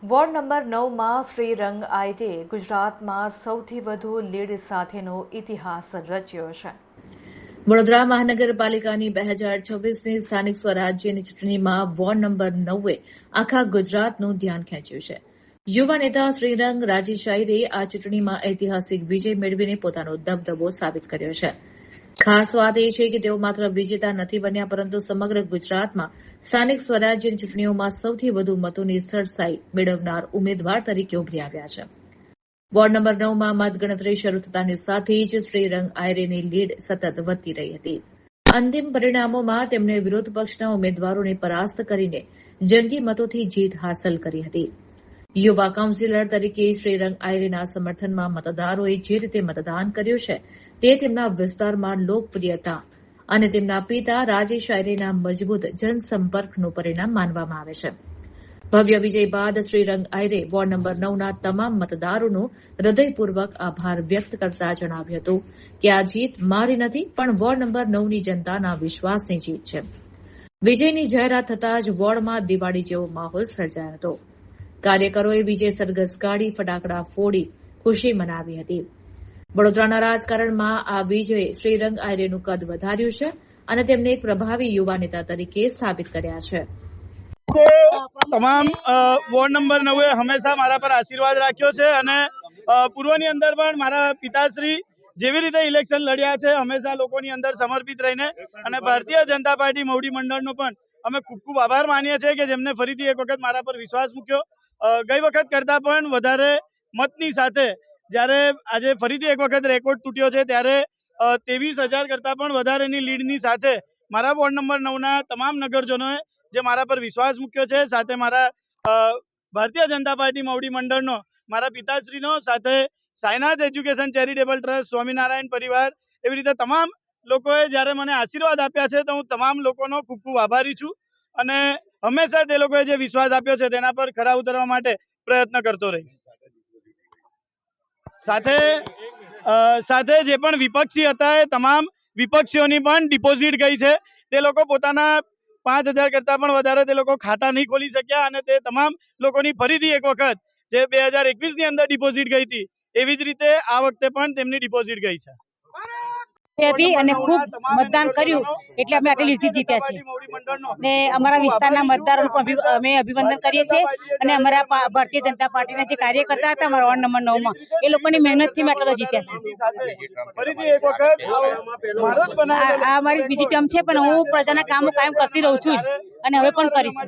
Ward number 9માં Shrirang આઈટે ગુજરાતમાં સૌથી વધુ લીડ સાથેનો ઇતિહાસ રચ્યો છે। વડોદરા મહાનગરપાલિકાની 2026ની સ્થાનિક સ્વરાજ્યની ચૂંટણીમાં વોર્ડ નંબર 9એ આખા ગુજરાતનું ધ્યાન ખેંચ્યું છે। યુવા નેતા શ્રીરંગ રાજેશાહીરે આ ચૂંટણીમાં ઐતિહાસિક વિજય મેળવીને પોતાનો દબદબો સાબિત કર્યો છે। ખાસ વાત એ છે કે તેઓ માત્ર વિજેતા નથી બન્યા, પરંતુ સમગ્ર ગુજરાતમાં સ્થાનિક સ્વરાજ્યની ચૂંટણીઓમાં સૌથી વધુ મતોની સરસાઈ મેળવનાર ઉમેદવાર તરીકે ઉભરી આવ્યા છે। વોર્ડ નંબર 9માં મતગણતરી શરૂ થતાની સાથે જ શ્રીરંગ આયરેની લીડ સતત વધતી રહી હતી। અંતિમ પરિણામોમાં તેમણે વિરોધ પક્ષના ઉમેદવારોને પરાસ્ત કરીને જંગી મતોથી જીત હાંસલ કરી હતી। યુવા કાઉન્સિલર તરીકે શ્રીરંગ આયરેના સમર્થનમાં મતદારોએ જે રીતે મતદાન કર્યું છે તે તેમના વિસ્તારમાં લોકપ્રિયતા અને તેમના પિતા રાજેશ આયરેના મજબૂત જનસંપર્કનું પરિણામ માનવામાં આવે છે। ભવ્ય વિજય બાદ શ્રીરંગ આયરે વોર્ડ નંબર 9ના તમામ મતદારોનો હૃદયપૂર્વક આભાર વ્યક્ત કરતા જણાવ્યું હતું કે આ જીત મારી નથી, પણ વોર્ડ નંબર 9ની જનતાના વિશ્વાસની જીત છે। વિજયની જાહેરાત થતાં જ વોર્ડમાં દિવાળી જેવો માહોલ સર્જાયો હતો। કાર્યકરોએ વિજય સરઘસ કાઢી ફટાકડા ફોડી ખુશી મનાવી હતી। વડોદરાના રાજકારણમાં આ વિજયે શ્રીરંગ આયરેનું કદ વધાર્યું છે અને તેમને એક પ્રભાવી યુવા નેતા તરીકે સ્થાપિત કર્યા છે। તમામ વોર્ડ નંબર 9એ હંમેશા મારા પર આશીર્વાદ રાખ્યો છે અને પૂર્વની અંદર પણ મારા પિતાશ્રી જેવી રીતે ઇલેક્શન લડ્યા છે હંમેશા લોકોની અંદર સમર્પિત રહીને, અને ભારતીય જનતા પાર્ટી મવડી મંડળનો પણ અમે ખૂબ ખૂબ આભાર માનીએ છીએ કે જેમને ફરીથી એક વખત મારા પર વિશ્વાસ મૂક્યો। ગઈ વખત કરતાં પણ વધારે મતની સાથે જ્યારે આજે ફરીથી એક વખત રેકોર્ડ તૂટ્યો છે ત્યારે 23,000 કરતાં પણ વધારેની લીડની સાથે મારા વોર્ડ નંબર 9ના તમામ નગરજનોએ જે મારા પર વિશ્વાસ મૂક્યો છે, સાથે મારા ભારતીય જનતા પાર્ટી મવડી મંડળનો, મારા પિતાશ્રીનો, સાથે Sainath education charitable trust, Swaminarayan પરિવાર, એવી રીતે તમામ લોકોએ જ્યારે મને આશીર્વાદ આપ્યા છે તો હું તમામ લોકોનો ખૂબ ખૂબ આભારી છું અને હંમેશા તે લોકોએ જે વિશ્વાસ આપ્યો છે તેના પર ખરા ઉતરવા માટે પ્રયત્ન કરતો રહીશ। સાથે જે પણ વિપક્ષી હતા એ તમામ વિપક્ષીઓની પણ ડિપોઝિટ ગઈ છે। તે લોકો પોતાના 5,000 કરતાં પણ વધારે તે લોકો ખાતા નહીં ખોલી શક્યા અને તે તમામ લોકોની ફરીથી એક વખત જે 2021ની અંદર ડિપોઝિટ ગઈ હતી એવી જ રીતે આ વખતે પણ તેમની ડિપોઝિટ ગઈ છે અને ખૂબ મતદાન કર્યું એટલે અમે આટલી લીડથી જીત્યા છે ને અમારા વિસ્તારના મતદારોનું પણ અમે અભિનંદન કરીએ છીએ અને અમારા ભારતીય જનતા પાર્ટીના જે કાર્યકર્તા હતા અમારા વોર્ડ નંબર 9માં એ લોકોની મહેનતથી અમે આટલા જીત્યા છે। આ અમારી બીજી ટર્મ છે, પણ હું પ્રજાના કામો કાયમ કરતી રહું છું અને હવે પણ કરીશ।